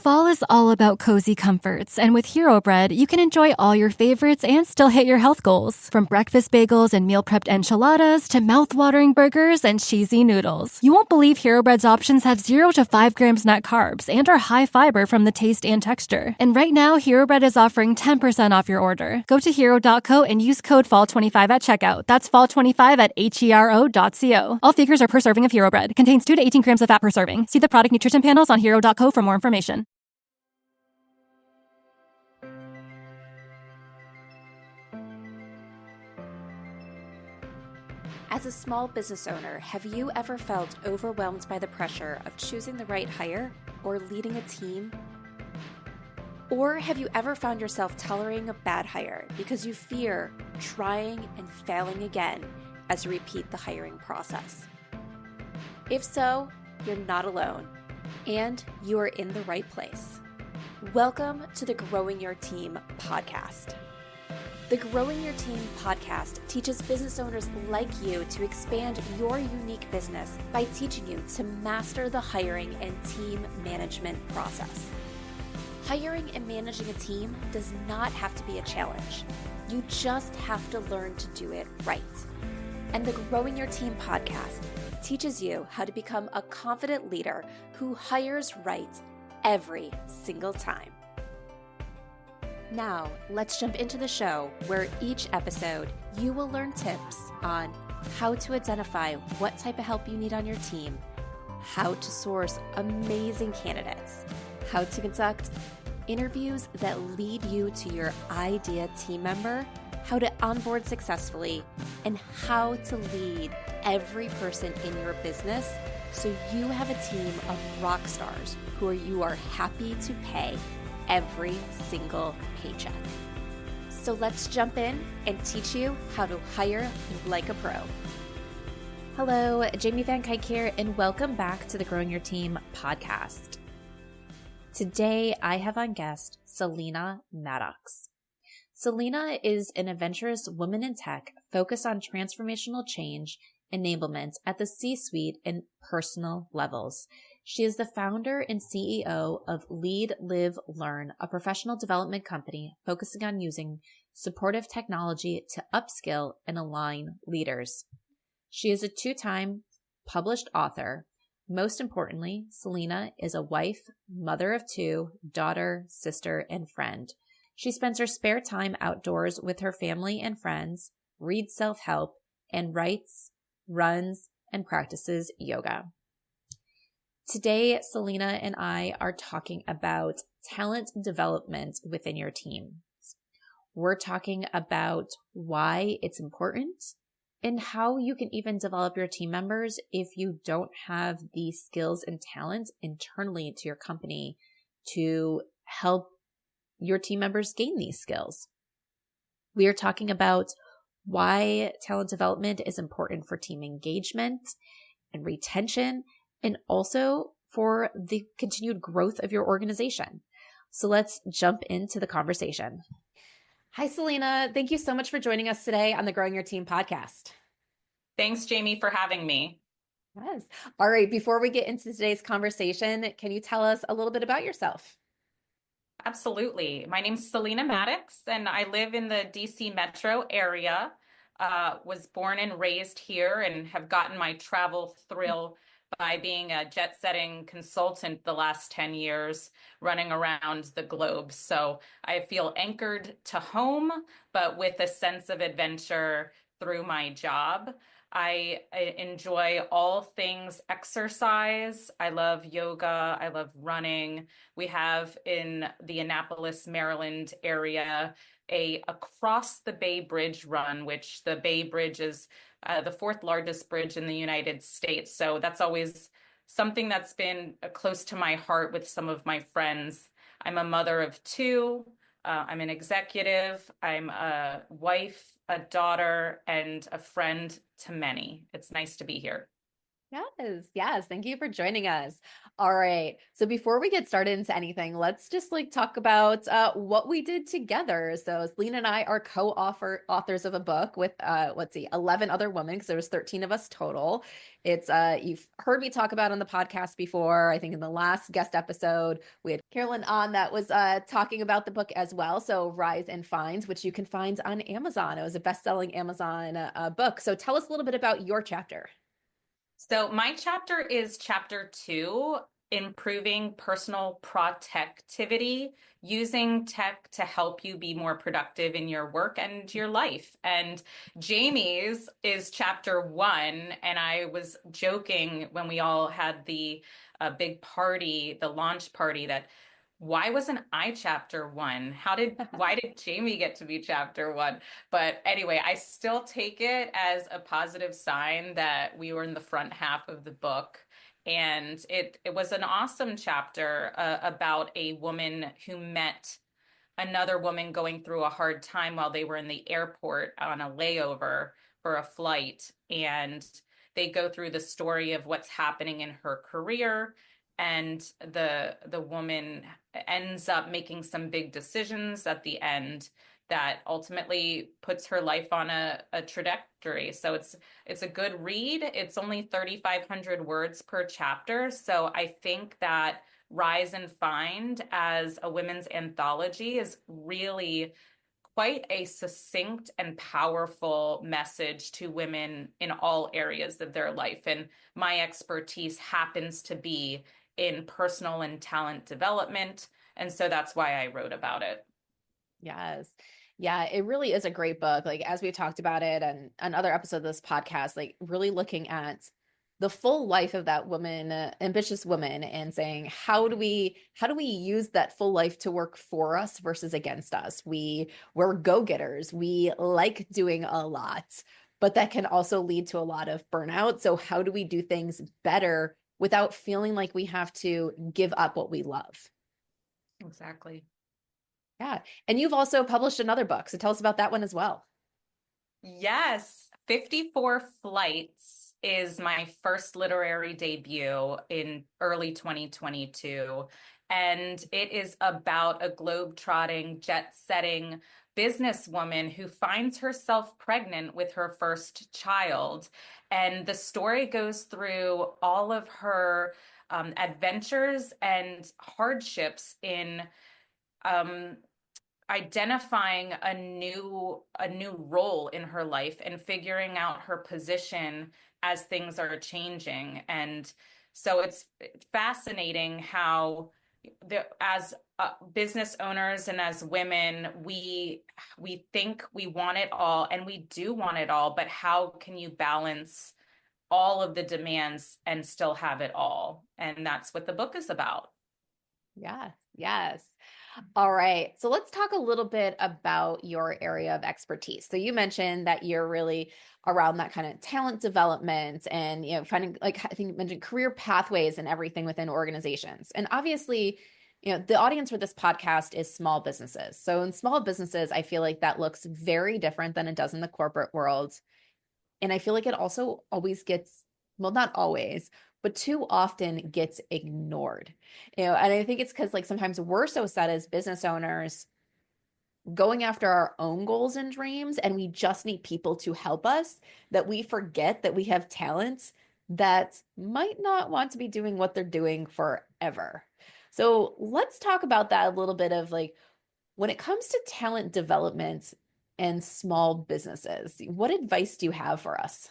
Fall is all about cozy comforts, and with Hero Bread, you can enjoy all your favorites and still hit your health goals. From breakfast bagels and meal prepped enchiladas to mouth-watering burgers and cheesy noodles. You won't believe Hero Bread's options have 0 to 5 grams net carbs and are high fiber from the taste and texture. And right now, Hero Bread is offering 10% off your order. Go to hero.co and use code FALL25 at checkout. That's FALL25 at HERO.co. All figures are per serving of Hero Bread. Contains 2 to 18 grams of fat per serving. See the product nutrition panels on hero.co for more information. As a small business owner, have you ever felt overwhelmed by the pressure of choosing the right hire or leading a team? Or have you ever found yourself tolerating a bad hire because you fear trying and failing again as you repeat the hiring process? If so, you're not alone, and you are in the right place. Welcome to the Growing Your Team podcast. The Growing Your Team podcast teaches business owners like you to expand your unique business by teaching you to master the hiring and team management process. Hiring and managing a team does not have to be a challenge. You just have to learn to do it right. And the Growing Your Team podcast teaches you how to become a confident leader who hires right every single time. Now, let's jump into the show where each episode you will learn tips on how to identify what type of help you need on your team, how to source amazing candidates, how to conduct interviews that lead you to your ideal team member, how to onboard successfully, and how to lead every person in your business so you have a team of rock stars who you are happy to pay every single paycheck. So let's jump in and teach you how to hire like a pro. Hello, Jamie Van Kuyk here, and welcome back to the Growing Your Team podcast. Today, I have on guest Celina Mattocks. Celina is an adventurous woman in tech focused on transformational change enablement at the C-suite and personal levels. She is the founder and CEO of Lead, Live, Learn, a professional development company focusing on using supportive technology to upskill and align leaders. She is a 2-time published author. Most importantly, Celina is a wife, mother of 2, daughter, sister, and friend. She spends her spare time outdoors with her family and friends, reads self-help, and writes, runs, and practices yoga. Today, Celina and I are talking about talent development within your team. We're talking about why it's important and how you can even develop your team members if you don't have the skills and talent internally to your company to help your team members gain these skills. We are talking about why talent development is important for team engagement and retention, and also for the continued growth of your organization. So let's jump into the conversation. Hi, Celina. Thank you so much for joining us today on the Growing Your Team podcast. Thanks, Jamie, for having me. Yes. All right. Before we get into today's conversation, can you tell us a little bit about yourself? Absolutely. My name's Celina Mattocks, and I live in the DC metro area. Was born and raised here and have gotten my travel thrill by being a jet-setting consultant the last 10 years, running around the globe. So I feel anchored to home, but with a sense of adventure through my job. I enjoy all things exercise. I love yoga. I love running. We have in the Annapolis, Maryland area, a Across the Bay Bridge run, which the Bay Bridge is the 4th largest bridge in the United States. So that's always something that's been close to my heart with some of my friends. I'm a mother of 2. I'm an executive. I'm a wife, a daughter, and a friend to many. It's nice to be here. Yes, yes. Thank you for joining us. All right. So before we get started into anything, let's just like talk about what we did together. So Celina and I are authors of a book with let's see, 11 other women, because there was 13 of us total. It's you've heard me talk about on the podcast before. I think in the last guest episode, we had Carolyn on that was talking about the book as well. So Rise and Finds, which you can find on Amazon. It was a best-selling Amazon book. So tell us a little bit about your chapter. So my chapter is chapter 2, improving personal productivity, using tech to help you be more productive in your work and your life. And Jamie's is chapter 1. And I was joking when we all had the big party, the launch party, that why wasn't I chapter 1? Why did Jamie get to be chapter 1? But anyway, I still take it as a positive sign that we were in the front half of the book. And it was an awesome chapter about a woman who met another woman going through a hard time while they were in the airport on a layover for a flight. And they go through the story of what's happening in her career. And the woman ends up making some big decisions at the end that ultimately puts her life on a trajectory. So it's a good read. It's only 3,500 words per chapter. So I think that Rise and Find as a women's anthology is really quite a succinct and powerful message to women in all areas of their life. And my expertise happens to be in personal and talent development. And so that's why I wrote about it. Yes. Yeah, it really is a great book. Like as we talked about it and another episode of this podcast, like really looking at the full life of that woman, ambitious woman, and saying, how do we use that full life to work for us versus against us? We're go-getters. We like doing a lot, but that can also lead to a lot of burnout. So how do we do things better without feeling like we have to give up what we love? Exactly. Yeah. And you've also published another book. So tell us about that one as well. Yes, 54 Flights is my first literary debut in early 2022. And it is about a globe-trotting, jet-setting businesswoman who finds herself pregnant with her first child. And the story goes through all of her adventures and hardships in um, identifying a new role in her life and figuring out her position as things are changing. And so it's fascinating how as business owners and as women, we think we want it all, and we do want it all, but how can you balance all of the demands and still have it all? And that's what the book is about. Yes. Yes. All right. So let's talk a little bit about your area of expertise. So you mentioned that you're really around that kind of talent development and, finding, like, I think you mentioned career pathways and everything within organizations. And obviously, the audience for this podcast is small businesses. So in small businesses, I feel like that looks very different than it does in the corporate world. And I feel like it also always gets, well, not always, but too often gets ignored. And I think it's because like sometimes we're so set as business owners going after our own goals and dreams, and we just need people to help us, that we forget that we have talents that might not want to be doing what they're doing forever. So let's talk about that a little bit of like, when it comes to talent development and small businesses, what advice do you have for us?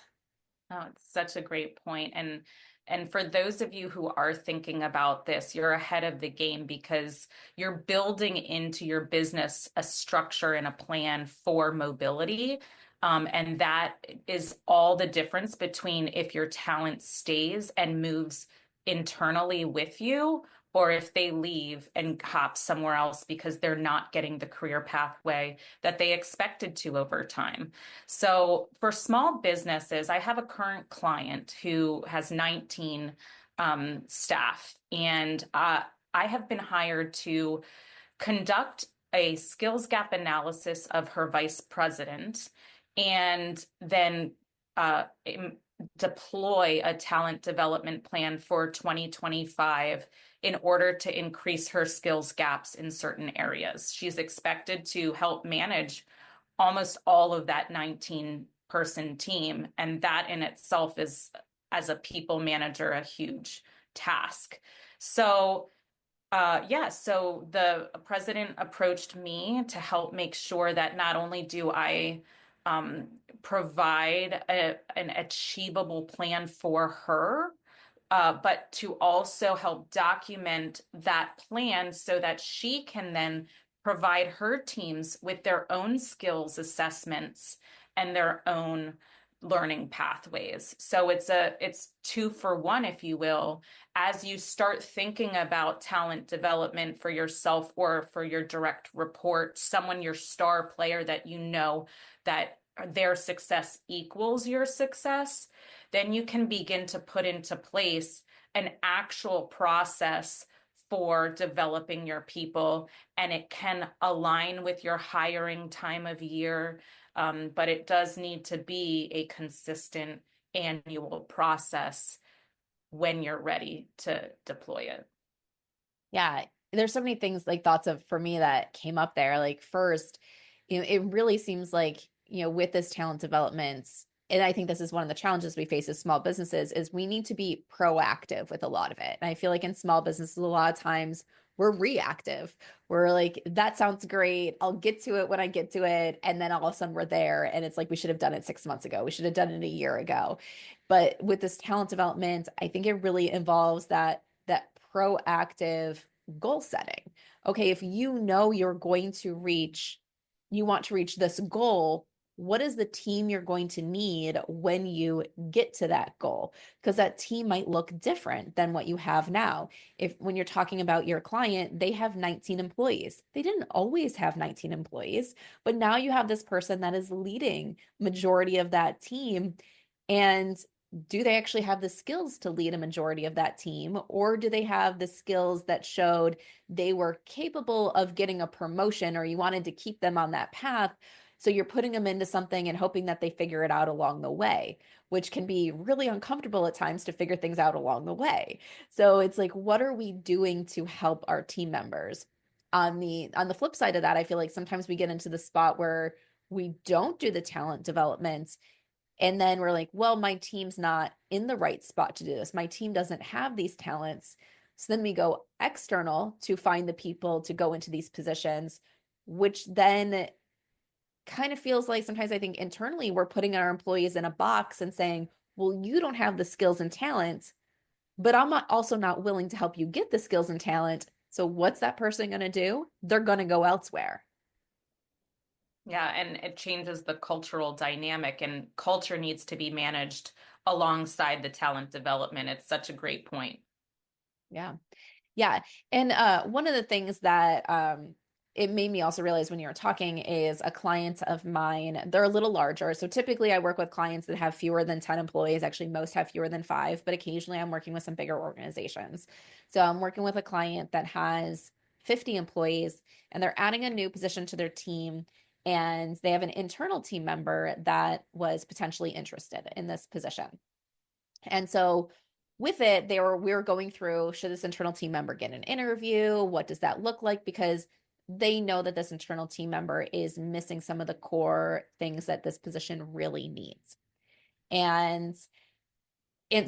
Oh, it's such a great point. And for those of you who are thinking about this, you're ahead of the game because you're building into your business a structure and a plan for mobility. And that is all the difference between if your talent stays and moves internally with you, or if they leave and hop somewhere else because they're not getting the career pathway that they expected to over time. So for small businesses, I have a current client who has 19 staff, and I have been hired to conduct a skills gap analysis of her vice president, and then deploy a talent development plan for 2025 in order to increase her skills gaps in certain areas. She's expected to help manage almost all of that 19-person team. And that in itself is, as a people manager, a huge task. So so the president approached me to help make sure that not only do I um, provide an achievable plan for her, but to also help document that plan so that she can then provide her teams with their own skills assessments and their own learning pathways. So it's 2 for 1, if you will, as you start thinking about talent development for yourself or for your direct report, someone, your star player that you know that their success equals your success, then you can begin to put into place an actual process for developing your people, and it can align with your hiring time of year. But it does need to be a consistent annual process when you're ready to deploy it. Yeah, there's so many things like thoughts of for me that came up there. Like first, it really seems like, with this talent development, and I think this is one of the challenges we face as small businesses, is we need to be proactive with a lot of it. And I feel like in small businesses, a lot of times we're reactive. We're like, that sounds great. I'll get to it when I get to it. And then all of a sudden we're there. And it's like, we should have done it 6 months ago. We should have done it a year ago. But with this talent development, I think it really involves that proactive goal setting. Okay, if you know you want to reach this goal, what is the team you're going to need when you get to that goal? Because that team might look different than what you have now. When you're talking about your client, they have 19 employees. They didn't always have 19 employees, but now you have this person that is leading majority of that team. And do they actually have the skills to lead a majority of that team? Or do they have the skills that showed they were capable of getting a promotion, or you wanted to keep them on that path? So you're putting them into something and hoping that they figure it out along the way, which can be really uncomfortable at times to figure things out along the way. So it's like, what are we doing to help our team members? On the flip side of that, I feel like sometimes we get into the spot where we don't do the talent development. And then we're like, well, my team's not in the right spot to do this. My team doesn't have these talents. So then we go external to find the people to go into these positions, which then kind of feels like sometimes I think internally we're putting our employees in a box and saying, well, you don't have the skills and talents, but I'm also not willing to help you get the skills and talent. So what's that person going to do? They're going to go elsewhere. Yeah, and it changes the cultural dynamic, and culture needs to be managed alongside the talent development. It's such a great point. Yeah. Yeah. And one of the things that it made me also realize when you were talking is a client of mine, they're a little larger. So typically I work with clients that have fewer than 10 employees. Actually, most have fewer than 5, but occasionally I'm working with some bigger organizations. So I'm working with a client that has 50 employees, and they're adding a new position to their team. And they have an internal team member that was potentially interested in this position. And so with it, we were going through, should this internal team member get an interview? What does that look like? Because they know that this internal team member is missing some of the core things that this position really needs. And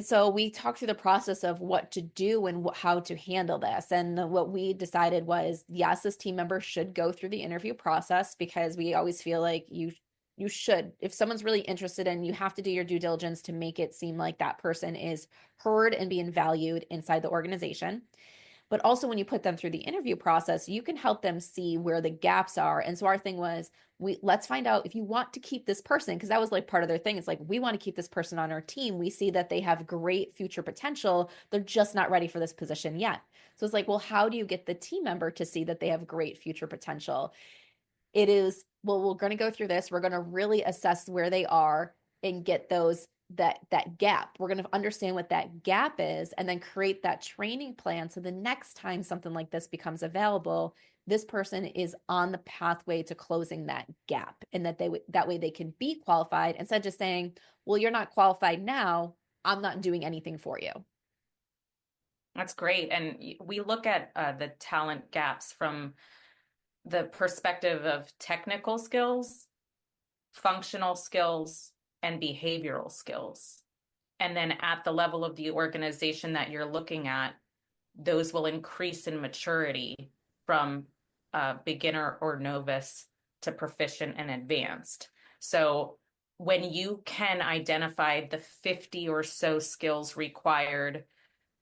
so we talked through the process of what to do and how to handle this. And what we decided was, yes, this team member should go through the interview process, because we always feel like you should, if someone's really interested in, you have to do your due diligence to make it seem like that person is heard and being valued inside the organization. But also when you put them through the interview process, you can help them see where the gaps are. And so our thing was, let's find out if you want to keep this person, because that was like part of their thing. It's like, we want to keep this person on our team. We see that they have great future potential. They're just not ready for this position yet. So it's like, well, how do you get the team member to see that they have great future potential? It is, well, we're going to go through this. We're going to really assess where they are and get those that gap. We're going to understand what that gap is and then create that training plan so the next time something like this becomes available, this person is on the pathway to closing that gap, and that way they can be qualified instead of just saying, well, you're not qualified now, I'm not doing anything for you. That's great. And we look at the talent gaps from the perspective of technical skills, functional skills, and behavioral skills. And then at the level of the organization that you're looking at, those will increase in maturity from beginner or novice to proficient and advanced. So when you can identify the 50 or so skills required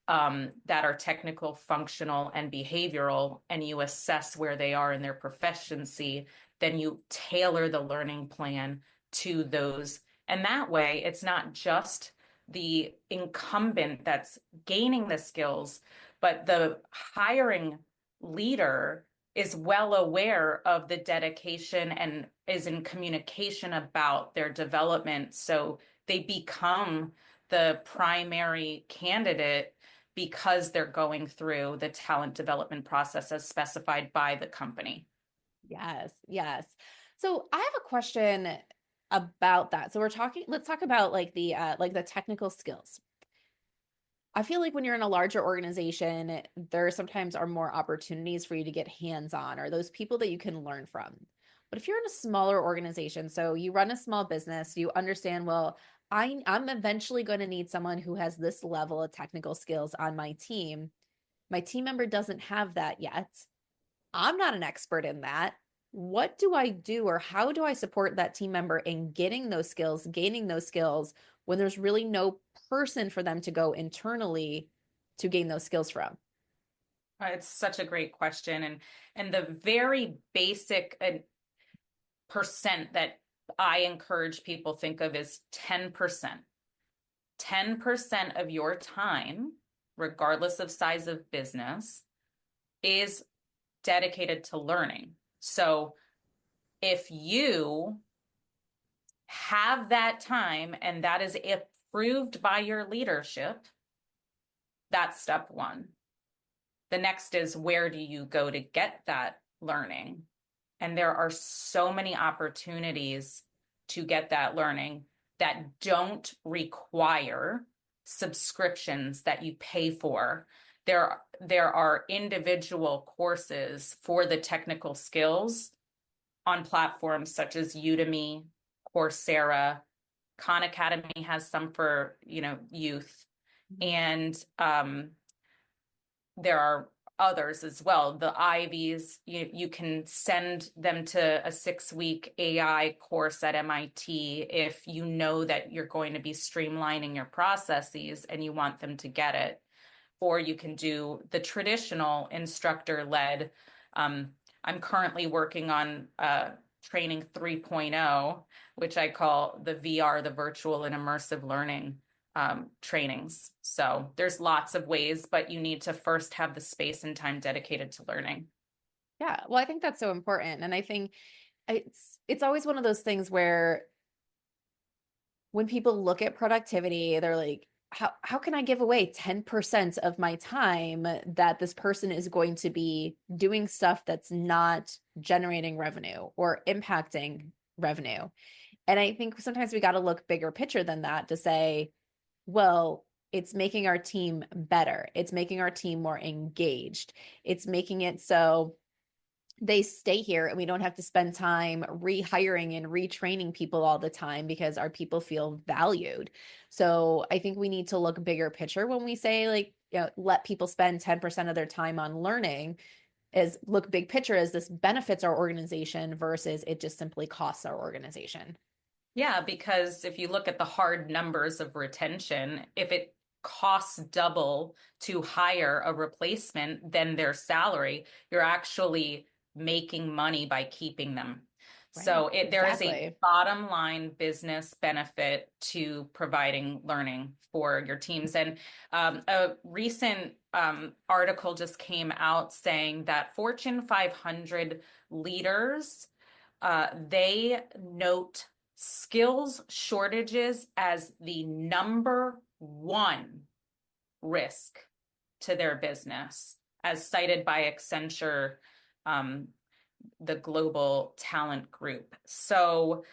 that are technical, functional, and behavioral, and you assess where they are in their proficiency, then you tailor the learning plan to those. And that way, it's not just the incumbent that's gaining the skills, but the hiring leader is well aware of the dedication and is in communication about their development. So they become the primary candidate because they're going through the talent development process as specified by the company. Yes, yes. So I have a question about that. So let's talk about like the technical skills. I feel like when you're in a larger organization, there sometimes are more opportunities for you to get hands-on or those people that you can learn from. But if you're in a smaller organization, so you run a small business, you understand, well, I'm eventually going to need someone who has this level of technical skills on my team. My team member doesn't have that yet. I'm not an expert in that. What do I do, or how do I support that team member in getting those skills, gaining those skills when there's really no person for them to go internally to gain those skills from? It's such a great question. And the very basic percent that I encourage people think of is 10%. 10% of your time, regardless of size of business, is dedicated to learning. So if you have that time and that is approved by your leadership, that's step one. The next is, where do you go to get that learning? And there are so many opportunities to get that learning that don't require subscriptions that you pay for. There are individual courses for the technical skills on platforms such as Udemy, Coursera. Khan Academy has some for, youth. And there are others as well. The Ivies, you can send them to a 6-week AI course at MIT if you know that you're going to be streamlining your processes and you want them to get it. Or you can do the traditional instructor-led. I'm currently working on training 3.0, which I call the VR, the virtual and immersive learning trainings. So there's lots of ways, but you need to first have the space and time dedicated to learning. Yeah, well, I think that's so important. And I think it's always one of those things where when people look at productivity, they're like, how can I give away 10% of my time that this person is going to be doing stuff that's not generating revenue or impacting revenue? And I think sometimes we got to look bigger picture than that to say, well, it's making our team better. It's making our team more engaged. It's making it so they stay here and we don't have to spend time rehiring and retraining people all the time because our people feel valued. So I think we need to look bigger picture when we say, like, let people spend 10% of their time on learning, is look big picture as this benefits our organization versus it just simply costs our organization. Yeah, because if you look at the hard numbers of retention, if it costs double to hire a replacement than their salary, you're actually making money by keeping them. Right. So there is Exactly. a bottom line business benefit to providing learning for your teams. And a recent article just came out saying that Fortune 500 leaders, they note skills shortages as the number one risk to their business, as cited by Accenture, the global talent group. So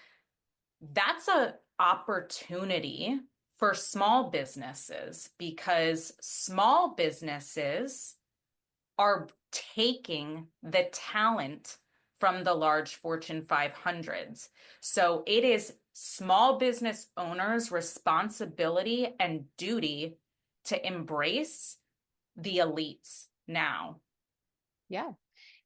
that's an opportunity for small businesses, because small businesses are taking the talent from the large Fortune 500s. So it is small business owners' responsibility and duty to embrace the elites now. Yeah.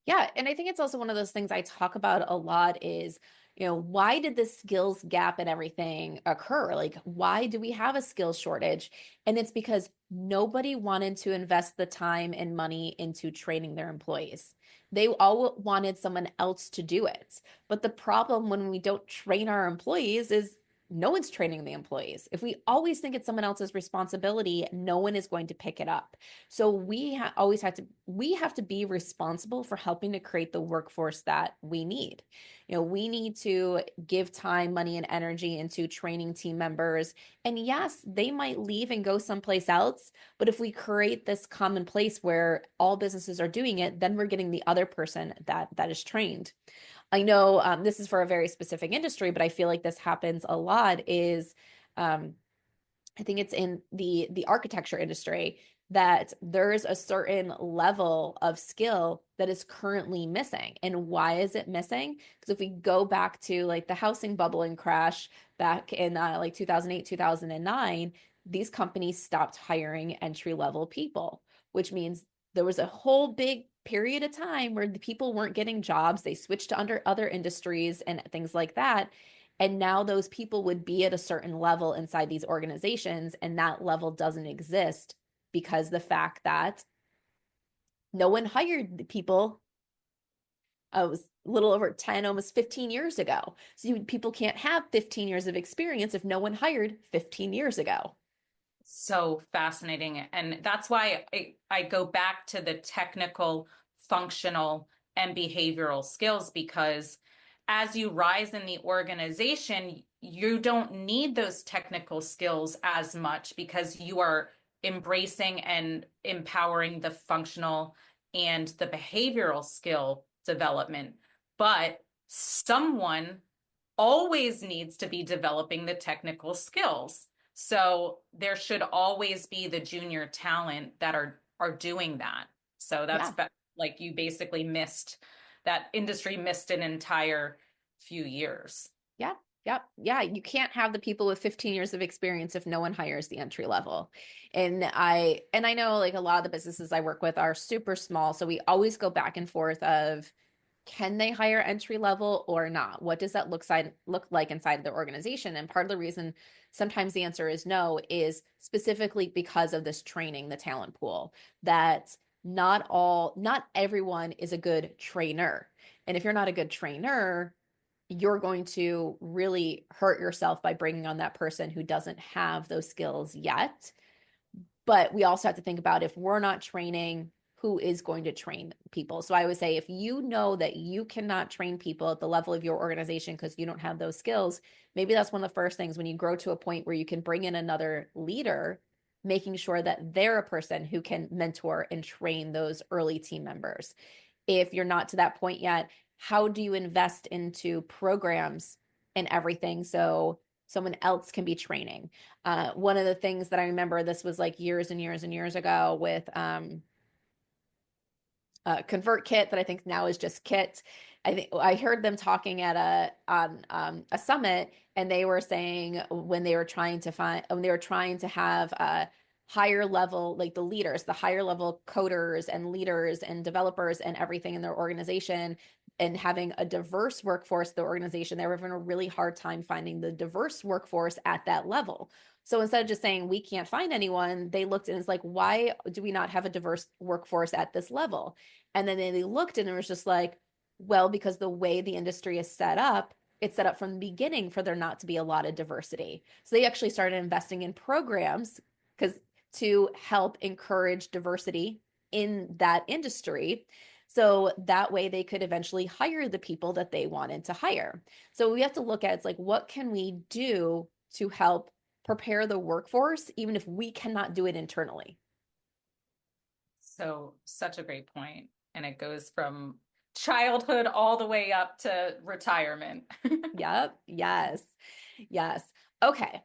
Yeah. And I think it's also one of those things I talk about a lot is, why did the skills gap and everything occur? Like, why do we have a skills shortage? And it's because nobody wanted to invest the time and money into training their employees. They all wanted someone else to do it. But the problem when we don't train our employees is no one's training the employees. If we always think it's someone else's responsibility, no one is going to pick it up. So we have to be responsible for helping to create the workforce that we need. We need to give time, money, and energy into training team members. And yes, they might leave and go someplace else, but if we create this common place where all businesses are doing it, then we're getting the other person that is trained. I know this is for a very specific industry, but I feel like this happens a lot is I think it's in the architecture industry that there's a certain level of skill that is currently missing. And why is it missing? Because if we go back to like the housing bubble and crash back in like 2008, 2009, these companies stopped hiring entry-level people, which means there was a whole big period of time where the people weren't getting jobs. They switched to other industries and things like that. And now those people would be at a certain level inside these organizations, and that level doesn't exist because the fact that no one hired the people. It was a little over 10, almost 15 years ago. So people can't have 15 years of experience if no one hired 15 years ago. So fascinating. And that's why I go back to the technical, functional, and behavioral skills, because as you rise in the organization, you don't need those technical skills as much because you are embracing and empowering the functional and the behavioral skill development. But someone always needs to be developing the technical skills. So there should always be the junior talent that are doing that. So that's like you basically missed that industry missed an entire few years. Yeah. Yep. Yeah. You can't have the people with 15 years of experience if no one hires the entry level. And I know like a lot of the businesses I work with are super small. So we always go back and forth of, can they hire entry level or not? What does that look like inside of their organization? And part of the reason sometimes the answer is no is specifically because of this training, the talent pool, that not everyone is a good trainer. And if you're not a good trainer, you're going to really hurt yourself by bringing on that person who doesn't have those skills yet. But we also have to think about, if we're not training, who is going to train people? So I would say, if you know that you cannot train people at the level of your organization because you don't have those skills, maybe that's one of the first things when you grow to a point where you can bring in another leader, making sure that they're a person who can mentor and train those early team members. If you're not to that point yet, how do you invest into programs and everything so someone else can be training? One of the things that I remember, this was like years and years and years ago with ConvertKit, that I think now is just Kit. I think I heard them talking at a summit, and they were saying when they were trying to have a higher level, like the leaders, the higher level coders and leaders and developers and everything in their organization, and having a diverse workforce, the organization, they were having a really hard time finding the diverse workforce at that level. So instead of just saying we can't find anyone, they looked and it's like, why do we not have a diverse workforce at this level? And then they looked and it was just like, well, because the way the industry is set up, it's set up from the beginning for there not to be a lot of diversity. So they actually started investing in programs to help encourage diversity in that industry. So that way they could eventually hire the people that they wanted to hire. So we have to look at, it's like, what can we do to help prepare the workforce, even if we cannot do it internally? So, such a great point. And it goes from childhood all the way up to retirement. Yep. Yes. Yes. Okay.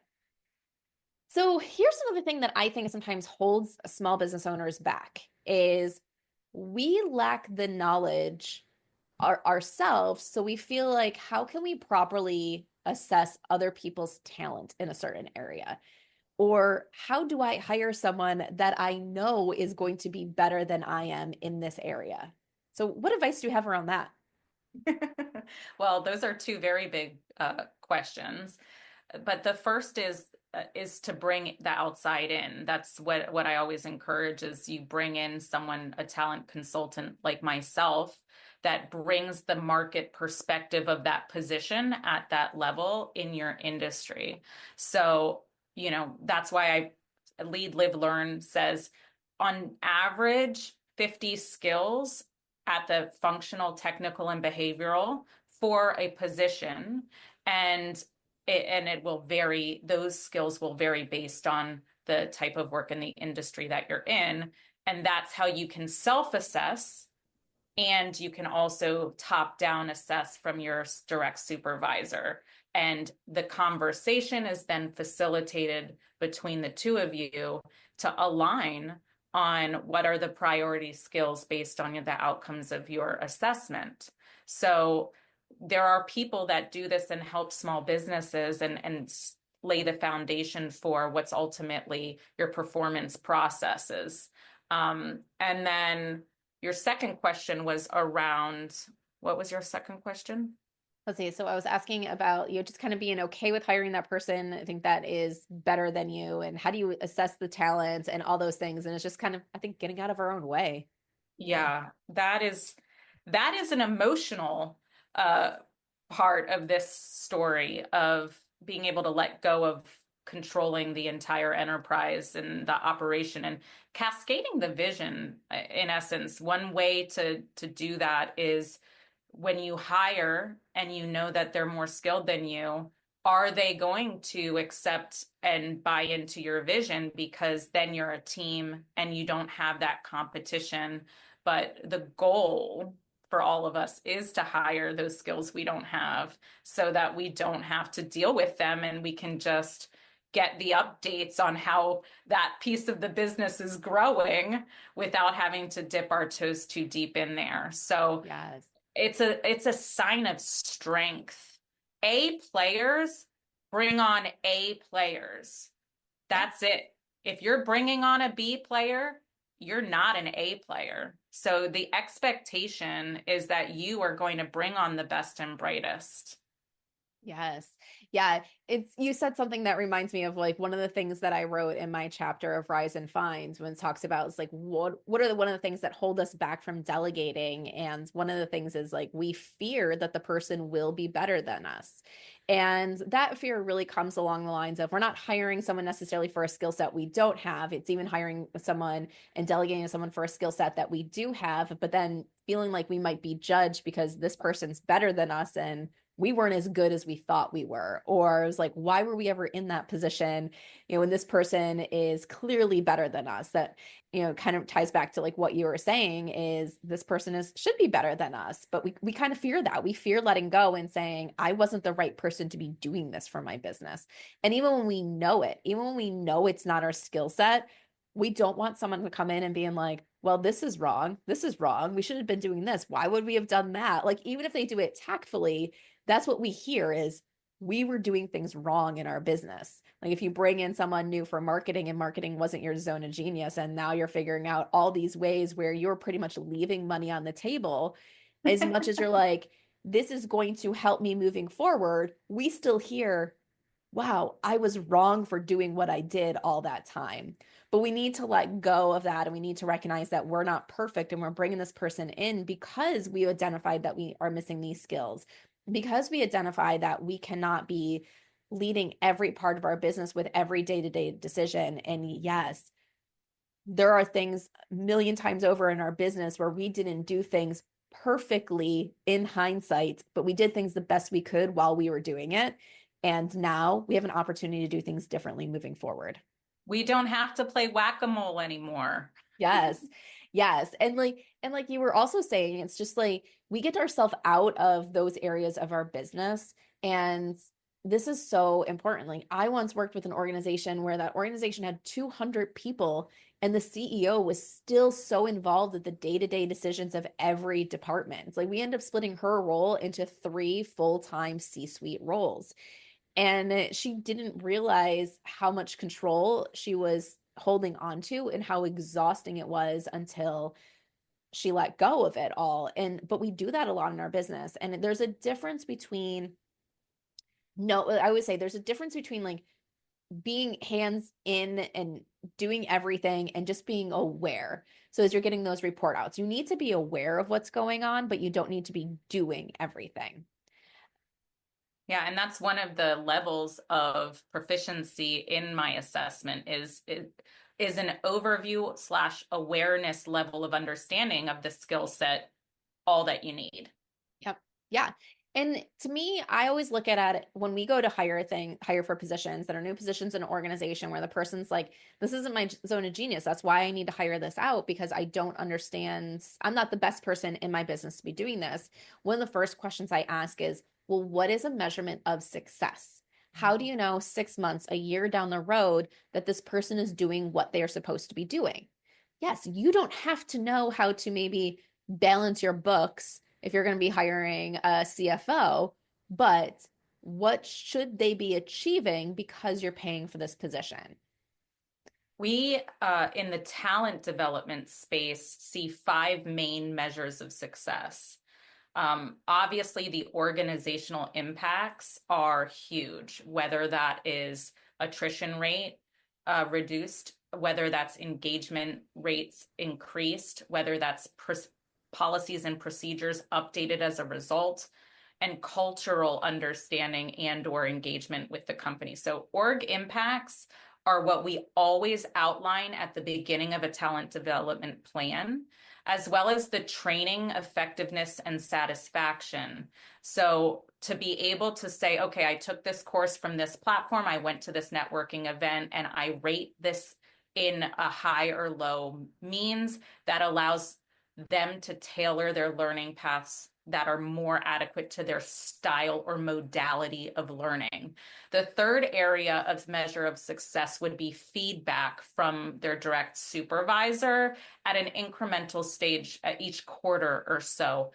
So here's another thing that I think sometimes holds small business owners back is we lack the knowledge ourselves. So we feel like, how can we properly assess other people's talent in a certain area? Or how do I hire someone that I know is going to be better than I am in this area? So what advice do you have around that? Well, those are two very big questions. But the first is to bring the outside in. That's what I always encourage is you bring in someone, a talent consultant like myself, that brings the market perspective of that position at that level in your industry. So, that's why I Lead, Live, Learn says on average 50 skills at the functional, technical, and behavioral for a position. And it will vary, those skills will vary based on the type of work in the industry that you're in. And that's how you can self-assess. And you can also top down assess from your direct supervisor. And the conversation is then facilitated between the two of you to align on what are the priority skills based on the outcomes of your assessment. So there are people that do this and help small businesses and lay the foundation for what's ultimately your performance processes. And then your second question was around, what was your second question? Let's see. So I was asking about, just kind of being okay with hiring that person. I think that is better than you. And how do you assess the talent and all those things? And it's just kind of, I think, getting out of our own way. Yeah, that is an emotional part of this story of being able to let go of controlling the entire enterprise and the operation and cascading the vision. In essence, one way to do that is when you hire and you know that they're more skilled than you, are they going to accept and buy into your vision? Because then you're a team and you don't have that competition. But the goal for all of us is to hire those skills we don't have so that we don't have to deal with them and we can just get the updates on how that piece of the business is growing without having to dip our toes too deep in there. So Yes. it's a sign of strength. A players bring on A players. That's it. If you're bringing on a B player, you're not an A player. So the expectation is that you are going to bring on the best and brightest. Yes. Yeah. You said something that reminds me of like one of the things that I wrote in my chapter of Rise and Find when it talks about is like, what are one of the things that hold us back from delegating? And one of the things is like, we fear that the person will be better than us. And that fear really comes along the lines of, we're not hiring someone necessarily for a skill set we don't have. It's even hiring someone and delegating to someone for a skill set that we do have, but then feeling like we might be judged because this person's better than us and we weren't as good as we thought we were. Or it was like, why were we ever in that position? When this person is clearly better than us. That, kind of ties back to like what you were saying is this person should be better than us. But we kind of fear that. We fear letting go and saying, I wasn't the right person to be doing this for my business. And even when we know it, even when we know it's not our skill set, we don't want someone to come in and being like, well, this is wrong. This is wrong. We should have been doing this. Why would we have done that? Like, even if they do it tactfully, that's what we hear is we were doing things wrong in our business. Like if you bring in someone new for marketing and marketing wasn't your zone of genius, and now you're figuring out all these ways where you're pretty much leaving money on the table, as much as you're like, this is going to help me moving forward, we still hear, wow, I was wrong for doing what I did all that time. But we need to let go of that and we need to recognize that we're not perfect and we're bringing this person in because we identified that we are missing these skills, because we identify that we cannot be leading every part of our business with every day-to-day decision. And yes, there are things a million times over in our business where we didn't do things perfectly in hindsight, but we did things the best we could while we were doing it. And now we have an opportunity to do things differently moving forward. We don't have to play whack-a-mole anymore. Yes. Yes. And like you were also saying, it's just like we get ourselves out of those areas of our business. And this is so important. Like I once worked with an organization where that organization had 200 people and the CEO was still so involved with the day-to-day decisions of every department. It's like we end up splitting her role into 3 full-time C-suite roles. And she didn't realize how much control she was holding on to and how exhausting it was until she let go of it all. But we do that a lot in our business. And there's a difference between, no, I would say there's a difference between like being hands in and doing everything and just being aware. So as you're getting those report outs, you need to be aware of what's going on, but you don't need to be doing everything. Yeah, and that's one of the levels of proficiency in my assessment is an overview slash awareness level of understanding of the skill set, all that you need. Yep. Yeah. And to me, I always look at it when we go to hire for positions that are new positions in an organization where the person's like, this isn't my zone of genius. That's why I need to hire this out because I don't understand. I'm not the best person in my business to be doing this. One of the first questions I ask is, well, what is a measurement of success? How do you know 6 months, a year down the road that this person is doing what they are supposed to be doing? Yes, you don't have to know how to maybe balance your books if you're going to be hiring a CFO, but what should they be achieving because you're paying for this position? We, in the talent development space, see 5 main measures of success. Obviously, the organizational impacts are huge, whether that is attrition rate reduced, whether that's engagement rates increased, whether that's policies and procedures updated as a result, and cultural understanding and or engagement with the company. So org impacts are what we always outline at the beginning of a talent development plan, as well as the training effectiveness and satisfaction. So to be able to say, okay, I took this course from this platform, I went to this networking event, and I rate this in a high or low means that allows them to tailor their learning paths that are more adequate to their style or modality of learning. The third area of measure of success would be feedback from their direct supervisor at an incremental stage at each quarter or so.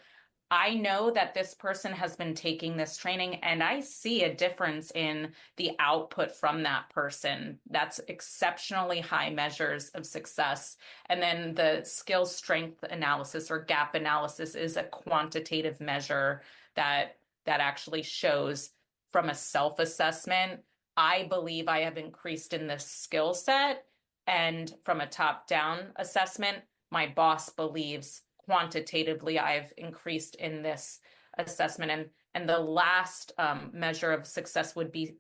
I know that this person has been taking this training and I see a difference in the output from that person. That's exceptionally high measures of success. And then the skill strength analysis or gap analysis is a quantitative measure that actually shows from a self-assessment, I believe I have increased in this skill set. And from a top-down assessment, my boss believes quantitatively I've increased in this assessment. And the last measure of success would be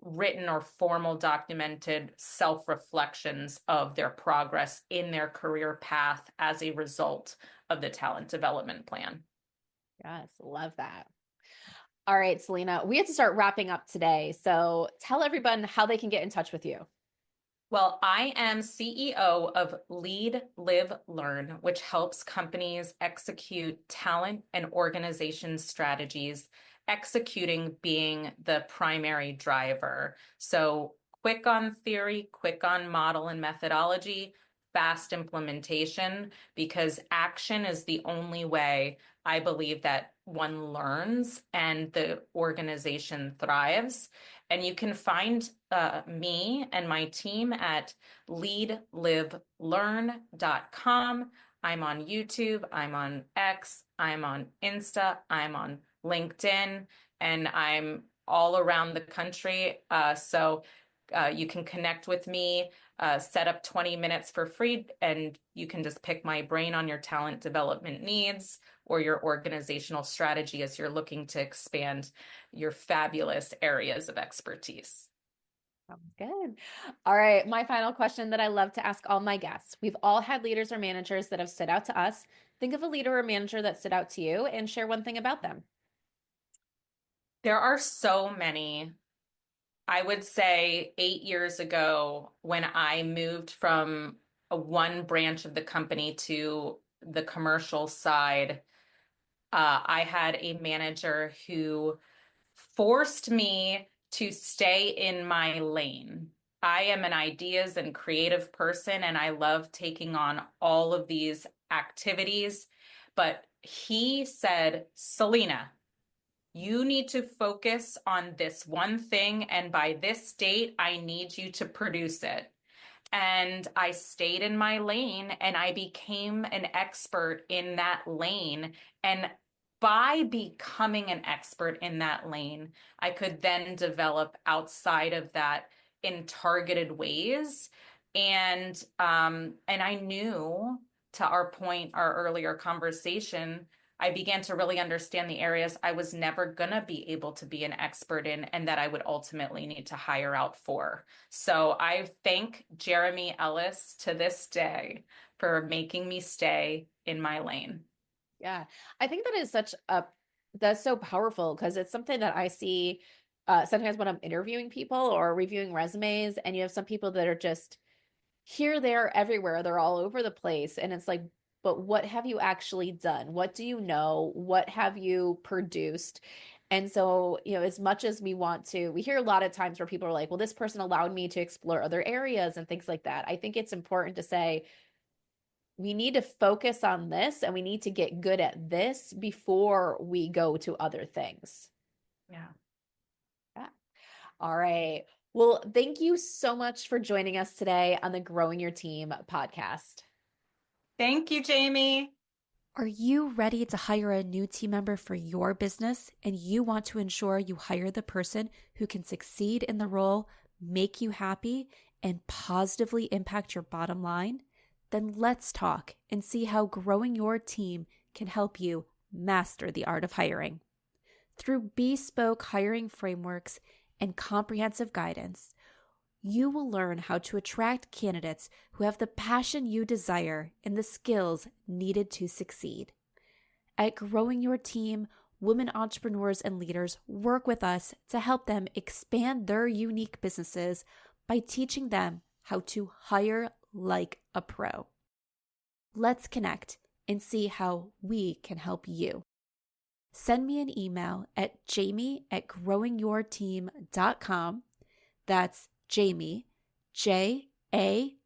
written or formal documented self-reflections of their progress in their career path as a result of the talent development plan. Yes, love that. All right, Celina, we have to start wrapping up today. So tell everyone how they can get in touch with you. Well, I am CEO of Lead, Live, Learn, which helps companies execute talent and organization strategies, executing being the primary driver. So quick on theory, quick on model and methodology, fast implementation, because action is the only way I believe that one learns and the organization thrives. And you can find me and my team at leadlivelearn.com. I'm on YouTube, I'm on X, I'm on Insta, I'm on LinkedIn, and I'm all around the country. So you can connect with me, set up 20 minutes for free, and you can just pick my brain on your talent development needs or your organizational strategy as you're looking to expand your fabulous areas of expertise. Sounds good. All right. My final question that I love to ask all my guests. We've all had leaders or managers that have stood out to us. Think of a leader or manager that stood out to you and share one thing about them. There are so many. I would say 8 years ago, when I moved from a one branch of the company to the commercial side, I had a manager who forced me to stay in my lane. I am an ideas and creative person, and I love taking on all of these activities. But he said, Celina, you need to focus on this one thing, and by this date, I need you to produce it. And I stayed in my lane and I became an expert in that lane. And by becoming an expert in that lane, I could then develop outside of that in targeted ways. And I knew, to our point, our earlier conversation, I began to really understand the areas I was never going to be able to be an expert in and that I would ultimately need to hire out for. So I thank Jeremy Ellis to this day for making me stay in my lane. Yeah. I think that's so powerful because it's something that I see sometimes when I'm interviewing people or reviewing resumes, and you have some people that are just here, there, everywhere. They're all over the place. And it's like, but what have you actually done? What do you know? What have you produced? And so, as much as we hear a lot of times where people are like, well, this person allowed me to explore other areas and things like that. I think it's important to say, we need to focus on this and we need to get good at this before we go to other things. Yeah. Yeah. All right. Well, thank you so much for joining us today on the Growing Your Team podcast. Thank you, Jamie. Are you ready to hire a new team member for your business and you want to ensure you hire the person who can succeed in the role, make you happy, and positively impact your bottom line? Then let's talk and see how growing your team can help you master the art of hiring. Through bespoke hiring frameworks and comprehensive guidance, you will learn how to attract candidates who have the passion you desire and the skills needed to succeed. At Growing Your Team, women entrepreneurs and leaders work with us to help them expand their unique businesses by teaching them how to hire like a pro. Let's connect and see how we can help you. Send me an email at jamie@growingyourteam.com. That's Jamie, JAMIE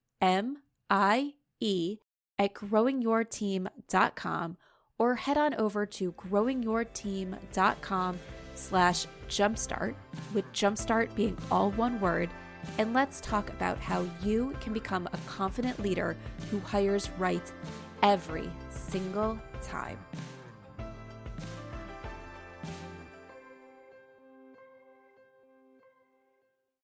@growingyourteam.com, or head on over to growingyourteam.com/jumpstart, with jumpstart being all one word, and let's talk about how you can become a confident leader who hires right every single time.